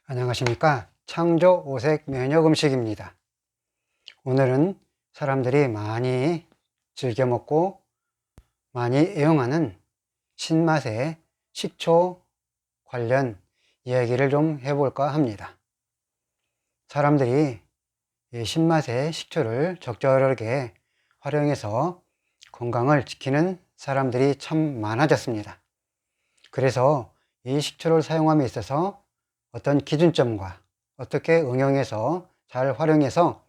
안녕하십니까. 창조 오색 면역 음식입니다. 오늘은 사람들이 많이 즐겨 먹고 많이 애용하는 신맛의 식초 관련 이야기를 좀 해볼까 합니다. 사람들이 이 신맛의 식초를 적절하게 활용해서 건강을 지키는 사람들이 참 많아졌습니다. 그래서 이 식초를 사용함에 있어서 어떤 기준점과 어떻게 응용해서 잘 활용해서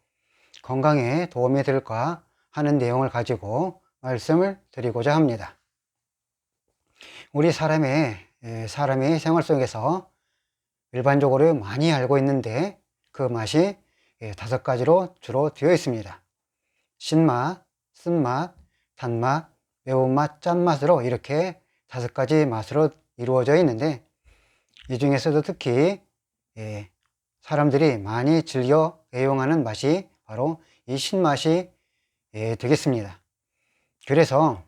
건강에 도움이 될까 하는 내용을 가지고 말씀을 드리고자 합니다. 우리 사람의 생활 속에서 일반적으로 많이 알고 있는데 그 맛이 5가지로 주로 되어 있습니다. 신맛, 쓴맛, 단맛, 매운맛, 짠맛으로 이렇게 5가지 맛으로 이루어져 있는데 이 중에서도 특히 사람들이 많이 즐겨 애용하는 맛이 바로 이 신맛이 되겠습니다. 그래서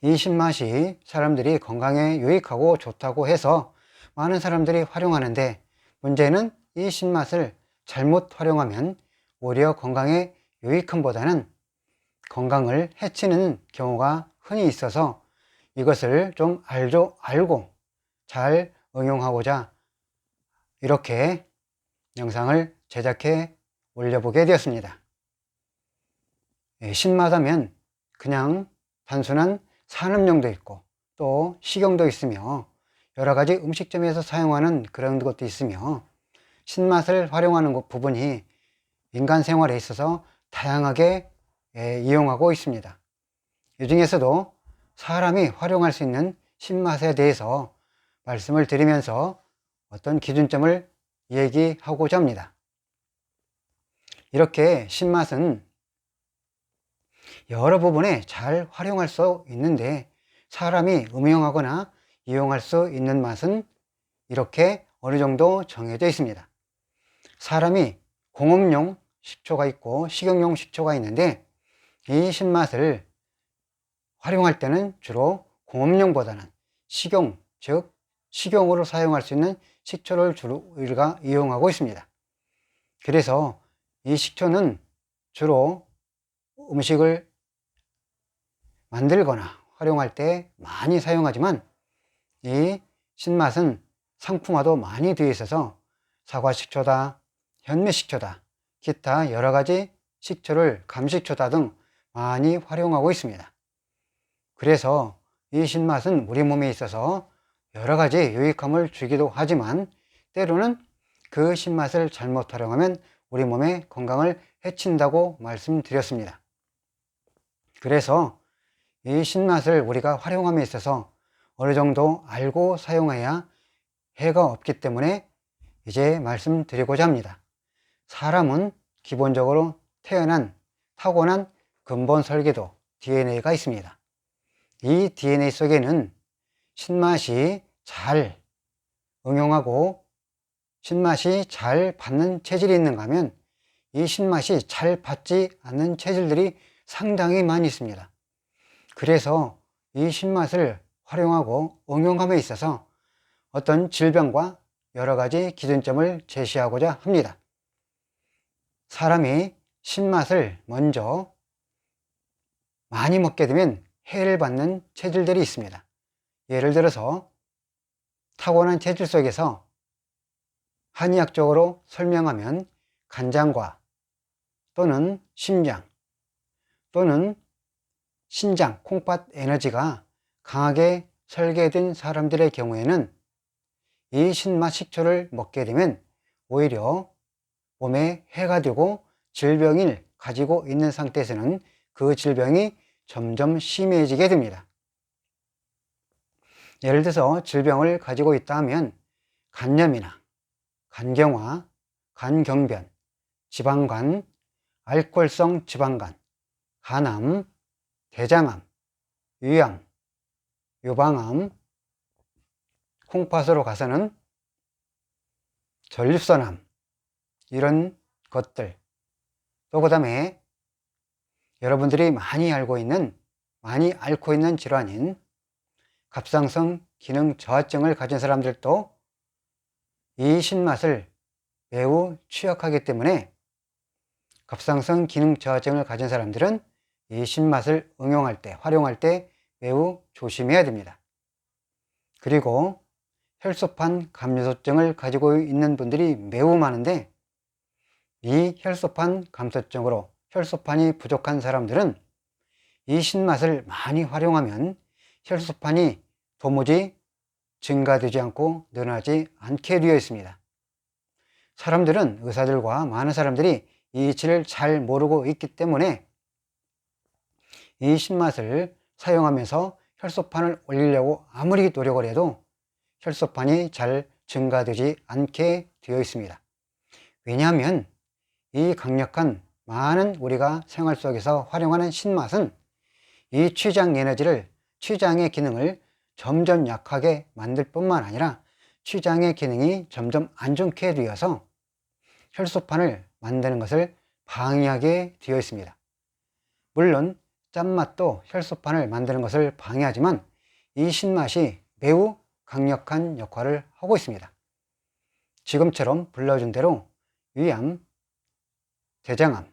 이 신맛이 사람들이 건강에 유익하고 좋다고 해서 많은 사람들이 활용하는데, 문제는 이 신맛을 잘못 활용하면 오히려 건강에 유익함보다는 건강을 해치는 경우가 흔히 있어서 이것을 좀 알고 잘 응용하고자 이렇게 영상을 제작해 올려보게 되었습니다. 신맛하면 그냥 단순한 산업용도 있고 또 식용도 있으며 여러 가지 음식점에서 사용하는 그런 것도 있으며, 신맛을 활용하는 부분이 인간 생활에 있어서 다양하게 이용하고 있습니다. 이 중에서도 사람이 활용할 수 있는 신맛에 대해서 말씀을 드리면서 어떤 기준점을 얘기하고자 합니다. 이렇게 신맛은 여러 부분에 잘 활용할 수 있는데, 사람이 음용하거나 이용할 수 있는 맛은 이렇게 어느 정도 정해져 있습니다. 사람이 공업용 식초가 있고 식용용 식초가 있는데, 이 신맛을 활용할 때는 주로 공업용보다는 식용, 즉 식용으로 사용할 수 있는 식초를 주로 우리가 이용하고 있습니다. 그래서 이 식초는 주로 음식을 만들거나 활용할 때 많이 사용하지만, 이 신맛은 상품화도 많이 되어 있어서 사과식초다, 현미식초다, 기타 여러 가지 식초를 감식초다 등 많이 활용하고 있습니다. 그래서 이 신맛은 우리 몸에 있어서 여러 가지 유익함을 주기도 하지만, 때로는 그 신맛을 잘못 활용하면 우리 몸의 건강을 해친다고 말씀드렸습니다. 그래서 이 신맛을 우리가 활용함에 있어서 어느 정도 알고 사용해야 해가 없기 때문에 이제 말씀드리고자 합니다. 사람은 기본적으로 태어난 타고난 근본 설계도 DNA가 있습니다. 이 DNA 속에는 신맛이 잘 응용하고 신맛이 잘 받는 체질이 있는가 하면, 이 신맛이 잘 받지 않는 체질들이 상당히 많이 있습니다. 그래서 이 신맛을 활용하고 응용함에 있어서 어떤 질병과 여러 가지 기준점을 제시하고자 합니다. 사람이 신맛을 먼저 많이 먹게 되면 해를 받는 체질들이 있습니다. 예를 들어서 타고난 체질 속에서 한의학적으로 설명하면 간장과 또는 심장 또는 신장, 콩팥 에너지가 강하게 설계된 사람들의 경우에는 이 신맛 식초를 먹게 되면 오히려 몸에 해가 되고, 질병을 가지고 있는 상태에서는 그 질병이 점점 심해지게 됩니다. 예를 들어서 질병을 가지고 있다 하면 간염이나 간경화, 간경변, 지방간, 알코올성 지방간, 간암, 대장암, 위암, 유방암, 콩팥으로 가서는 전립선암, 이런 것들, 또 그 다음에 여러분들이 많이 앓고 있는 질환인 갑상선 기능 저하증을 가진 사람들도 이 신맛을 매우 취약하기 때문에 갑상선 기능 저하증을 가진 사람들은 이 신맛을 응용할 때, 활용할 때 매우 조심해야 됩니다. 그리고 혈소판 감소증을 가지고 있는 분들이 매우 많은데, 이 혈소판 감소증으로 혈소판이 부족한 사람들은 이 신맛을 많이 활용하면 혈소판이 도무지 증가되지 않고 늘어나지 않게 되어 있습니다. 사람들은, 의사들과 많은 사람들이 이 이치를 잘 모르고 있기 때문에 이 신맛을 사용하면서 혈소판을 올리려고 아무리 노력을 해도 혈소판이 잘 증가되지 않게 되어 있습니다. 왜냐하면 이 강력한 많은 우리가 생활 속에서 활용하는 신맛은 이 췌장 에너지를, 췌장의 기능을 점점 약하게 만들 뿐만 아니라 췌장의 기능이 점점 안 좋게 되어서 혈소판을 만드는 것을 방해하게 되어 있습니다. 물론 짠맛도 혈소판을 만드는 것을 방해하지만 이 신맛이 매우 강력한 역할을 하고 있습니다. 지금처럼 불러준 대로 위암, 대장암,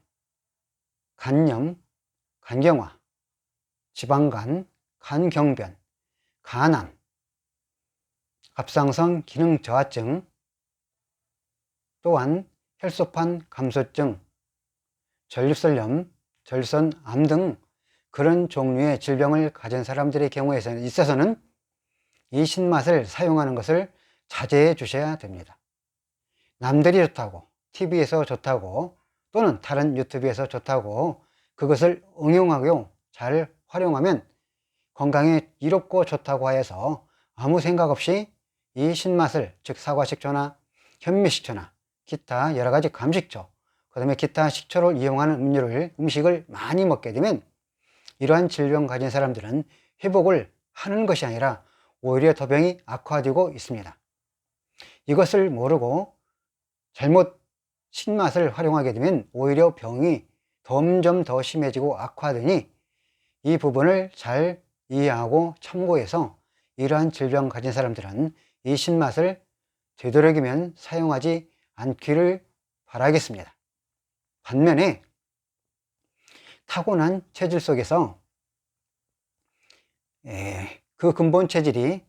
간염, 간경화, 지방간, 간경변, 간암, 갑상선 기능 저하증, 또한 혈소판 감소증, 전립선염, 전립선암 등 그런 종류의 질병을 가진 사람들의 경우에 있어서는 이 신맛을 사용하는 것을 자제해 주셔야 됩니다. 남들이 좋다고, TV에서 좋다고, 또는 다른 유튜브에서 좋다고 그것을 응용하고 잘 활용하면 건강에 이롭고 좋다고 하여서 아무 생각 없이 이 신맛을, 즉 사과식초나 현미식초나 기타 여러가지 감식초, 그 다음에 기타 식초를 이용하는 음식을 많이 먹게 되면 이러한 질병 가진 사람들은 회복을 하는 것이 아니라 오히려 더 병이 악화되고 있습니다. 이것을 모르고 잘못 신맛을 활용하게 되면 오히려 병이 점점 더 심해지고 악화되니 이 부분을 잘 이해하고 참고해서 이러한 질병 가진 사람들은 이 신맛을 되도록이면 사용하지 않기를 바라겠습니다. 반면에 타고난 체질 속에서 그 근본 체질이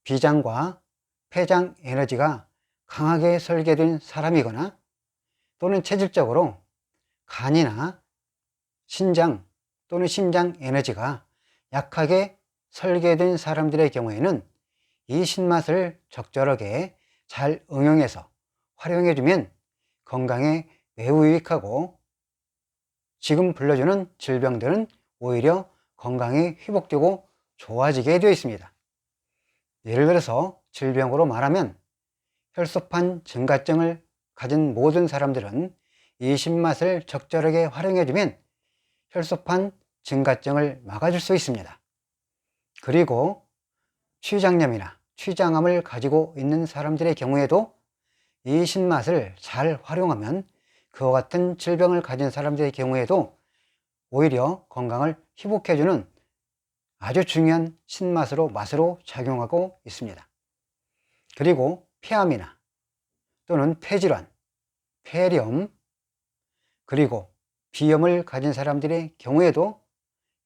비장과 폐장 에너지가 강하게 설계된 사람이거나 또는 체질적으로 간이나 신장 또는 심장 에너지가 약하게 설계된 사람들의 경우에는 이 신맛을 적절하게 잘 응용해서 활용해주면 건강에 매우 유익하고 지금 불러주는 질병들은 오히려 건강이 회복되고 좋아지게 되어 있습니다. 예를 들어서 질병으로 말하면 혈소판 증가증을 가진 모든 사람들은 이 신맛을 적절하게 활용해주면 혈소판 증가증을 막아줄 수 있습니다. 그리고 췌장염이나 췌장암을 가지고 있는 사람들의 경우에도 이 신맛을 잘 활용하면 그와 같은 질병을 가진 사람들의 경우에도 오히려 건강을 회복해주는 아주 중요한 맛으로 작용하고 있습니다. 그리고 폐암이나 또는 폐질환, 폐렴, 그리고 비염을 가진 사람들의 경우에도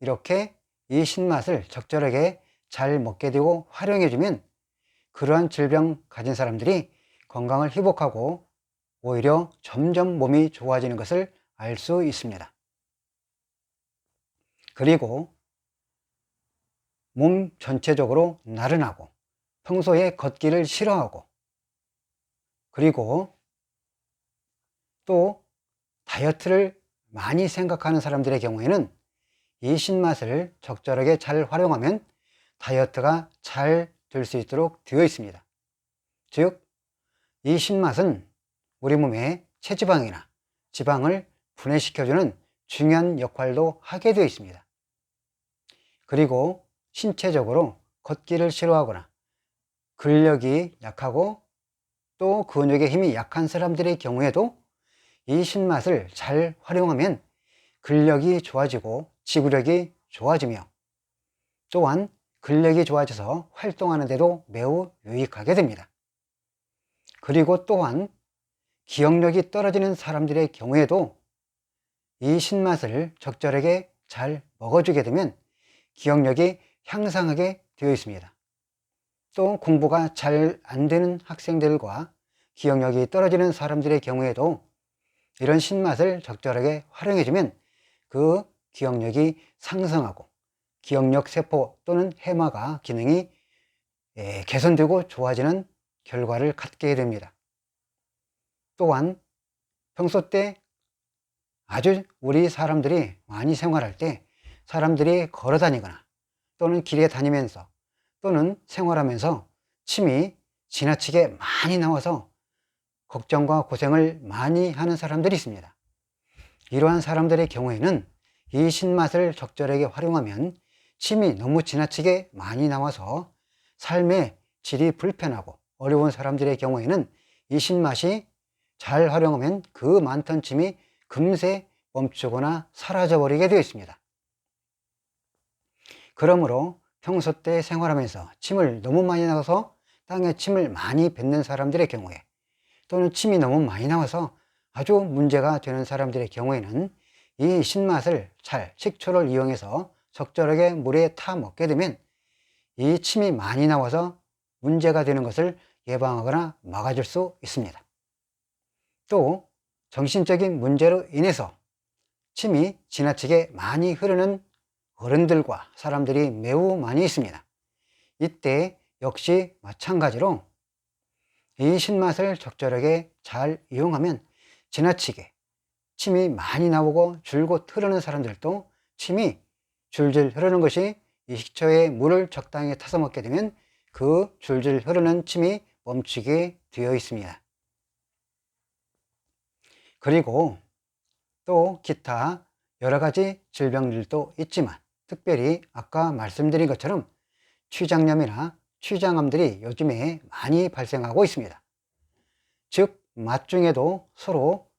이렇게 이 신맛을 적절하게 잘 먹게 되고 활용해주면 그러한 질병 가진 사람들이 건강을 회복하고 오히려 점점 몸이 좋아지는 것을 알 수 있습니다. 그리고 몸 전체적으로 나른하고 평소에 걷기를 싫어하고 그리고 또 다이어트를 많이 생각하는 사람들의 경우에는 이 신맛을 적절하게 잘 활용하면 다이어트가 잘 될 수 있도록 되어 있습니다. 즉, 이 신맛은 우리 몸의 체지방이나 지방을 분해시켜주는 중요한 역할도 하게 되어 있습니다. 그리고 신체적으로 걷기를 싫어하거나 근력이 약하고 또 근육의 힘이 약한 사람들의 경우에도 이 신맛을 잘 활용하면 근력이 좋아지고 지구력이 좋아지며 또한 근력이 좋아져서 활동하는 데도 매우 유익하게 됩니다. 그리고 또한 기억력이 떨어지는 사람들의 경우에도 이 신맛을 적절하게 잘 먹어주게 되면 기억력이 향상하게 되어 있습니다. 또 공부가 잘 안 되는 학생들과 기억력이 떨어지는 사람들의 경우에도 이런 신맛을 적절하게 활용해주면 그 기억력이 상승하고 기억력 세포 또는 해마가 기능이 개선되고 좋아지는 결과를 갖게 됩니다. 또한 평소 때 아주 우리 사람들이 많이 생활할 때 사람들이 걸어 다니거나 또는 길에 다니면서 또는 생활하면서 침이 지나치게 많이 나와서 걱정과 고생을 많이 하는 사람들이 있습니다. 이러한 사람들의 경우에는 이 신맛을 적절하게 활용하면 침이 너무 지나치게 많이 나와서 삶의 질이 불편하고 어려운 사람들의 경우에는 이 신맛이 잘 활용하면 그 많던 침이 금세 멈추거나 사라져 버리게 되어 있습니다. 그러므로 평소 때 생활하면서 침을 너무 많이 나와서 땅에 침을 많이 뱉는 사람들의 경우에 또는 침이 너무 많이 나와서 아주 문제가 되는 사람들의 경우에는 이 신맛을 잘 식초를 이용해서 적절하게 물에 타 먹게 되면 이 침이 많이 나와서 문제가 되는 것을 예방하거나 막아줄 수 있습니다. 또 정신적인 문제로 인해서 침이 지나치게 많이 흐르는 어른들과 사람들이 매우 많이 있습니다. 이때 역시 마찬가지로 이 신맛을 적절하게 잘 이용하면 지나치게 침이 많이 나오고 줄곧 흐르는 사람들도 침이 줄줄 흐르는 것이 이 식초에 물을 적당히 타서 먹게 되면 그 줄줄 흐르는 침이 멈추게 되어 있습니다. 그리고 또 기타 여러 가지 질병들도 있지만 특별히 아까 말씀드린 것처럼 췌장염이나 췌장암들이 요즘에 많이 발생하고 있습니다. 즉 맛 중에도 서로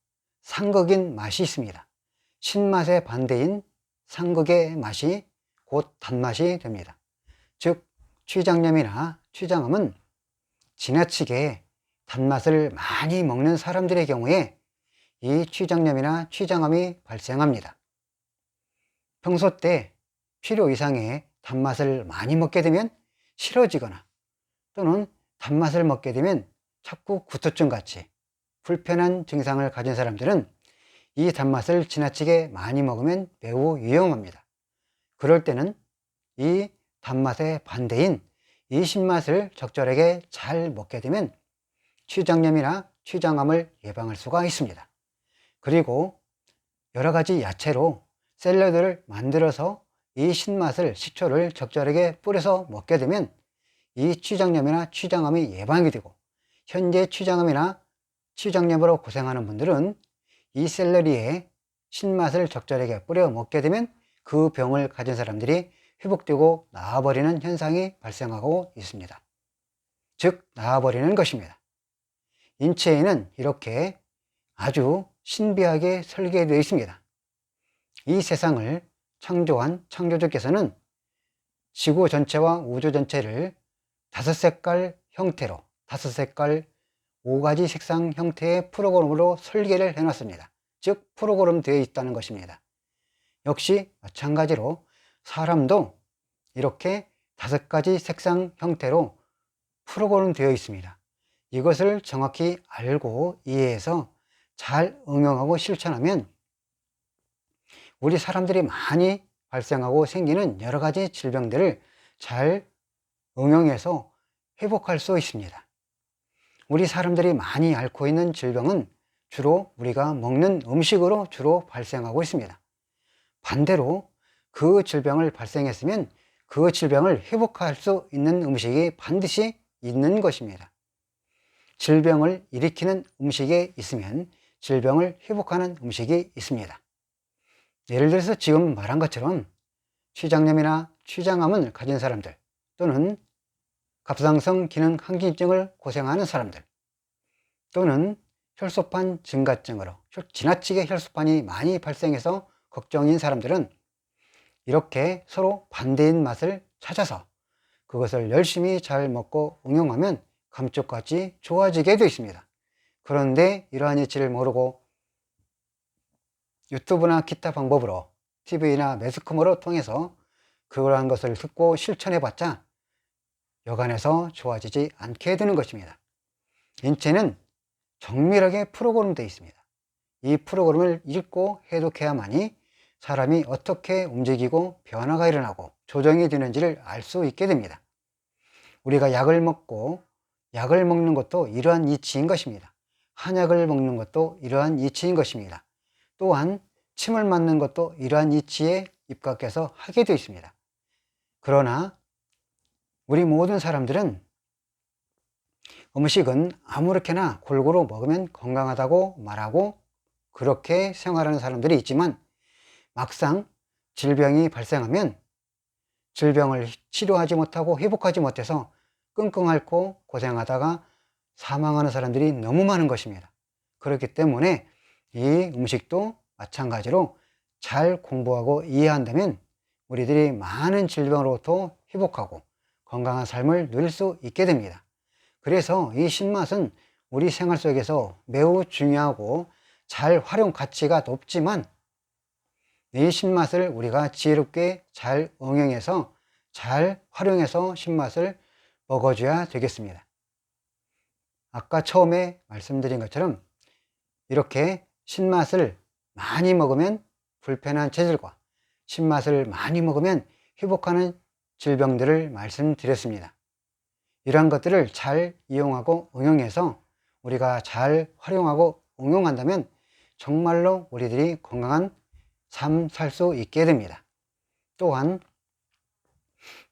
상극인 맛이 있습니다. 신맛의 반대인 상극의 맛이 곧 단맛이 됩니다. 즉 췌장염이나 췌장암은 지나치게 단맛을 많이 먹는 사람들의 경우에 이 췌장염이나 췌장암이 발생합니다. 평소 때 필요 이상의 단맛을 많이 먹게 되면 싫어지거나 또는 단맛을 먹게 되면 자꾸 구토증 같이 불편한 증상을 가진 사람들은 이 단맛을 지나치게 많이 먹으면 매우 위험합니다. 그럴 때는 이 단맛의 반대인 이 신맛을 적절하게 잘 먹게 되면 췌장염이나 췌장암을 예방할 수가 있습니다. 그리고 여러 가지 야채로 샐러드를 만들어서 이 신맛을 식초를 적절하게 뿌려서 먹게 되면 이 췌장염이나 췌장암이 예방이 되고 현재 췌장암이나 췌장염으로 고생하는 분들은 이 샐러리에 신맛을 적절하게 뿌려 먹게 되면 그 병을 가진 사람들이 회복되고 나아버리는 현상이 발생하고 있습니다. 즉 나아버리는 것입니다. 인체에는 이렇게 아주 신비하게 설계되어 있습니다. 이 세상을 창조한 창조주께서는 지구 전체와 우주 전체를 5색깔 형태로 5색깔 5가지 색상 형태의 프로그램으로 설계를 해놨습니다. 즉 프로그램 되어 있다는 것입니다. 역시 마찬가지로 사람도 이렇게 5가지 색상 형태로 프로그램 되어 있습니다. 이것을 정확히 알고 이해해서 잘 응용하고 실천하면 우리 사람들이 많이 발생하고 생기는 여러 가지 질병들을 잘 응용해서 회복할 수 있습니다. 우리 사람들이 많이 앓고 있는 질병은 주로 우리가 먹는 음식으로 주로 발생하고 있습니다. 반대로 그 질병을 발생했으면 그 질병을 회복할 수 있는 음식이 반드시 있는 것입니다. 질병을 일으키는 음식이 있으면 질병을 회복하는 음식이 있습니다. 예를 들어서 지금 말한 것처럼 췌장염이나 췌장암을 가진 사람들 또는 갑상선 기능 항진증을 고생하는 사람들 또는 혈소판 증가증으로 지나치게 혈소판이 많이 발생해서 걱정인 사람들은 이렇게 서로 반대인 맛을 찾아서 그것을 열심히 잘 먹고 응용하면 감쪽같이 좋아지게 되어 있습니다. 그런데 이러한 이치를 모르고 유튜브나 기타 방법으로 TV나 매스컴으로 통해서 그러한 것을 듣고 실천해 봤자 여간해서 좋아지지 않게 되는 것입니다. 인체는 정밀하게 프로그램되어 있습니다. 이 프로그램을 읽고 해독해야만이 사람이 어떻게 움직이고 변화가 일어나고 조정이 되는지를 알 수 있게 됩니다. 우리가 약을 먹는 것도 이러한 이치인 것입니다. 한약을 먹는 것도 이러한 이치인 것입니다. 또한 침을 맞는 것도 이러한 이치에 입각해서 하게 되어 있습니다. 그러나 우리 모든 사람들은 음식은 아무렇게나 골고루 먹으면 건강하다고 말하고 그렇게 생활하는 사람들이 있지만 막상 질병이 발생하면 질병을 치료하지 못하고 회복하지 못해서 끙끙 앓고 고생하다가 사망하는 사람들이 너무 많은 것입니다. 그렇기 때문에 이 음식도 마찬가지로 잘 공부하고 이해한다면 우리들이 많은 질병으로부터 회복하고 건강한 삶을 누릴 수 있게 됩니다. 그래서 이 신맛은 우리 생활 속에서 매우 중요하고 잘 활용 가치가 높지만 이 신맛을 우리가 지혜롭게 잘 응용해서 잘 활용해서 신맛을 먹어줘야 되겠습니다. 아까 처음에 말씀드린 것처럼 이렇게 신맛을 많이 먹으면 불편한 체질과 신맛을 많이 먹으면 회복하는 질병들을 말씀드렸습니다. 이러한 것들을 잘 이용하고 응용해서 우리가 잘 활용하고 응용한다면 정말로 우리들이 건강한 삶 살 수 있게 됩니다. 또한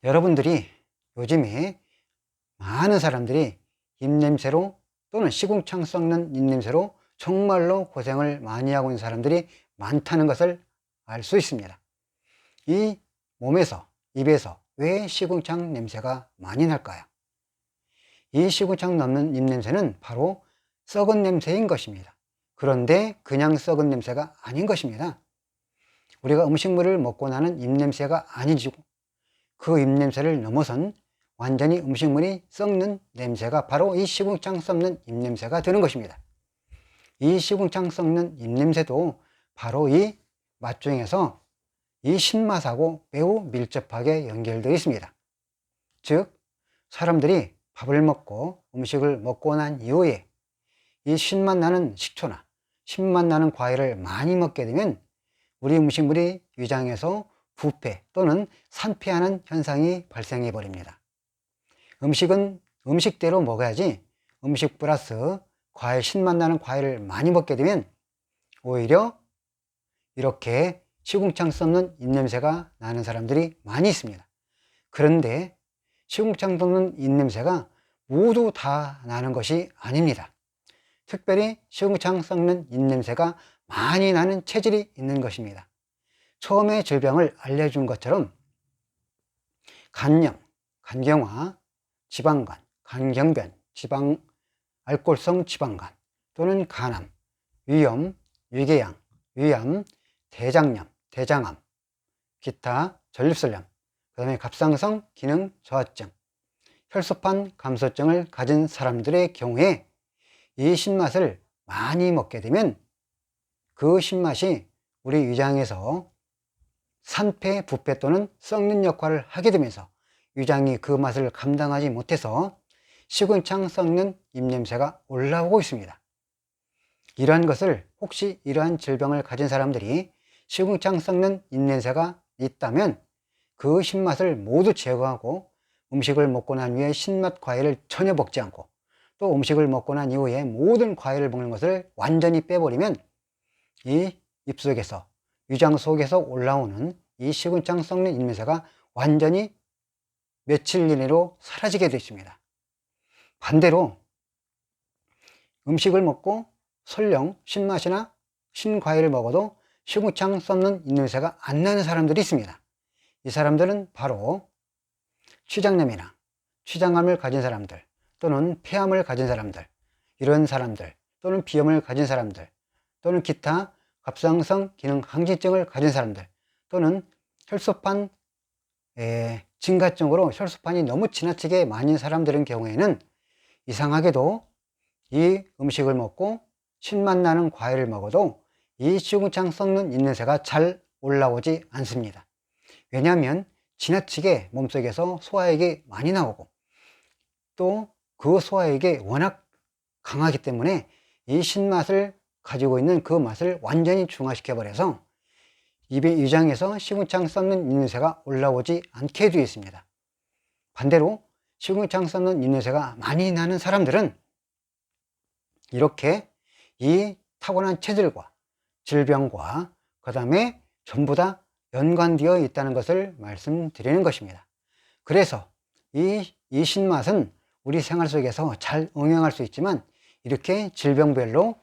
여러분들이 요즘에 많은 사람들이 입냄새로 또는 시궁창 썩는 입냄새로 정말로 고생을 많이 하고 있는 사람들이 많다는 것을 알 수 있습니다. 이 몸에서, 입에서 왜 시궁창 냄새가 많이 날까요? 이 시궁창 나는 입냄새는 바로 썩은 냄새인 것입니다. 그런데 그냥 썩은 냄새가 아닌 것입니다. 우리가 음식물을 먹고 나는 입냄새가 아니지고 그 입냄새를 넘어선 완전히 음식물이 썩는 냄새가 바로 이 시궁창 썩는 입냄새가 되는 것입니다. 이 시궁창 썩는 입냄새도 바로 이 맛 중에서 이 신맛하고 매우 밀접하게 연결되어 있습니다. 즉 사람들이 밥을 먹고 음식을 먹고 난 이후에 이 신맛 나는 식초나 신맛 나는 과일을 많이 먹게 되면 우리 음식물이 위장에서 부패 또는 산패하는 현상이 발생해 버립니다. 음식은 음식대로 먹어야지 음식 플러스 과일, 신맛 나는 과일을 많이 먹게 되면 오히려 이렇게 시궁창 썩는 입냄새가 나는 사람들이 많이 있습니다. 그런데 시궁창 썩는 입냄새가 모두 다 나는 것이 아닙니다. 특별히 시궁창 썩는 입냄새가 많이 나는 체질이 있는 것입니다. 처음에 질병을 알려준 것처럼 간염, 간경화, 지방간, 간경변, 알코올성 지방간 또는 간암, 위염, 위궤양, 위암, 대장염, 대장암, 기타 전립선염, 그 다음에 갑상선 기능 저하증, 혈소판 감소증을 가진 사람들의 경우에 이 신맛을 많이 먹게 되면 그 신맛이 우리 위장에서 산패, 부패 또는 썩는 역할을 하게 되면서 위장이 그 맛을 감당하지 못해서 시궁창 썩는 입냄새가 올라오고 있습니다. 이러한 것을 혹시 이러한 질병을 가진 사람들이 시궁창 썩는 입냄새가 있다면 그 신맛을 모두 제거하고 음식을 먹고 난 후에 신맛 과일을 전혀 먹지 않고 또 음식을 먹고 난 이후에 모든 과일을 먹는 것을 완전히 빼버리면 이 입속에서 위장 속에서 올라오는 이 시궁창 썩는 입냄새가 완전히 며칠 이내로 사라지게 되십니다. 반대로 음식을 먹고 설령 신맛이나 신과일을 먹어도 시궁창 썩는 입냄새가 안 나는 사람들이 있습니다. 이 사람들은 바로 췌장염이나 췌장암을 가진 사람들 또는 폐암을 가진 사람들, 이런 사람들 또는 비염을 가진 사람들 또는 기타 갑상선 기능 항진증을 가진 사람들 또는 혈소판 증가증으로 혈소판이 너무 지나치게 많은 사람들의 경우에는 이상하게도 이 음식을 먹고 신맛 나는 과일을 먹어도 이 시궁창 썩는 입냄새가 잘 올라오지 않습니다. 왜냐하면 지나치게 몸속에서 소화액이 많이 나오고 또 그 소화액이 워낙 강하기 때문에 이 신맛을 가지고 있는 그 맛을 완전히 중화시켜 버려서 입의 위장에서 시궁창 썩는 입냄새가 올라오지 않게 되어 있습니다. 반대로 시궁창 썩는 입냄새가 많이 나는 사람들은 이렇게 이 타고난 체질과 질병과 그 다음에 전부 다 연관되어 있다는 것을 말씀드리는 것입니다. 그래서 이 신맛은 우리 생활 속에서 잘 응용할 수 있지만 이렇게 질병별로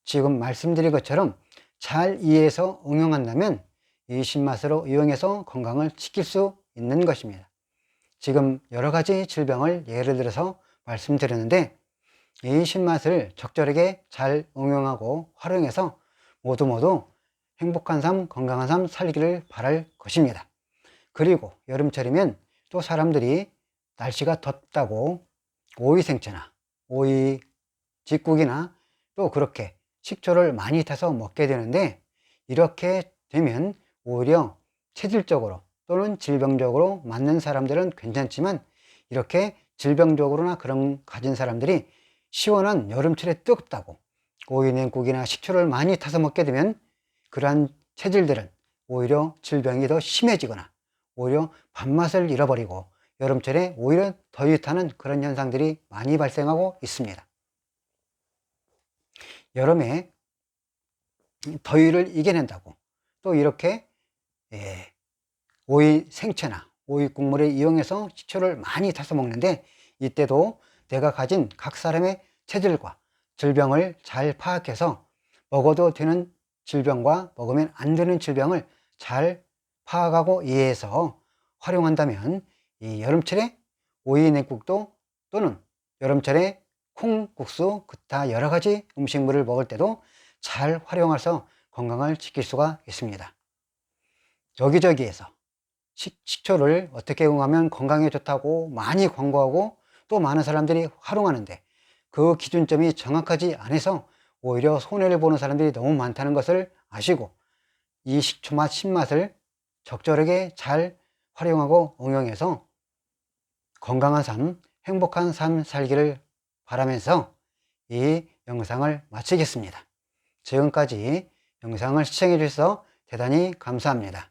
지금 말씀드린 것처럼 잘 이해해서 응용한다면 이 신맛으로 이용해서 건강을 지킬 수 있는 것입니다. 지금 여러 가지 질병을 예를 들어서 말씀드렸는데 이 신맛을 적절하게 잘 응용하고 활용해서 모두 행복한 삶, 건강한 삶 살기를 바랄 것입니다. 그리고 여름철이면 또 사람들이 날씨가 덥다고 오이 생채나 오이 직국이나 또 그렇게 식초를 많이 타서 먹게 되는데 이렇게 되면 오히려 체질적으로 또는 질병적으로 맞는 사람들은 괜찮지만 이렇게 질병적으로나 그런 가진 사람들이 시원한 여름철에 뜨겁다고 오이 냉국이나 식초를 많이 타서 먹게 되면 그러한 체질들은 오히려 질병이 더 심해지거나 오히려 밥맛을 잃어버리고 여름철에 오히려 더위 타는 그런 현상들이 많이 발생하고 있습니다. 여름에 더위를 이겨낸다고 또 이렇게 오이 생채나 오이 국물을 이용해서 식초를 많이 타서 먹는데 이때도 내가 가진 각 사람의 체질과 질병을 잘 파악해서 먹어도 되는 질병과 먹으면 안 되는 질병을 잘 파악하고 이해해서 활용한다면 이 여름철에 오이 냉국도 또는 여름철에 콩국수 기타 여러 가지 음식물을 먹을 때도 잘 활용해서 건강을 지킬 수가 있습니다. 여기저기에서 식초를 어떻게 응하면 건강에 좋다고 많이 광고하고 또 많은 사람들이 활용하는데 그 기준점이 정확하지 않아서 오히려 손해를 보는 사람들이 너무 많다는 것을 아시고 이 식초맛 신맛을 적절하게 잘 활용하고 응용해서 건강한 삶, 행복한 삶 살기를 바라면서 이 영상을 마치겠습니다. 지금까지 영상을 시청해 주셔서 대단히 감사합니다.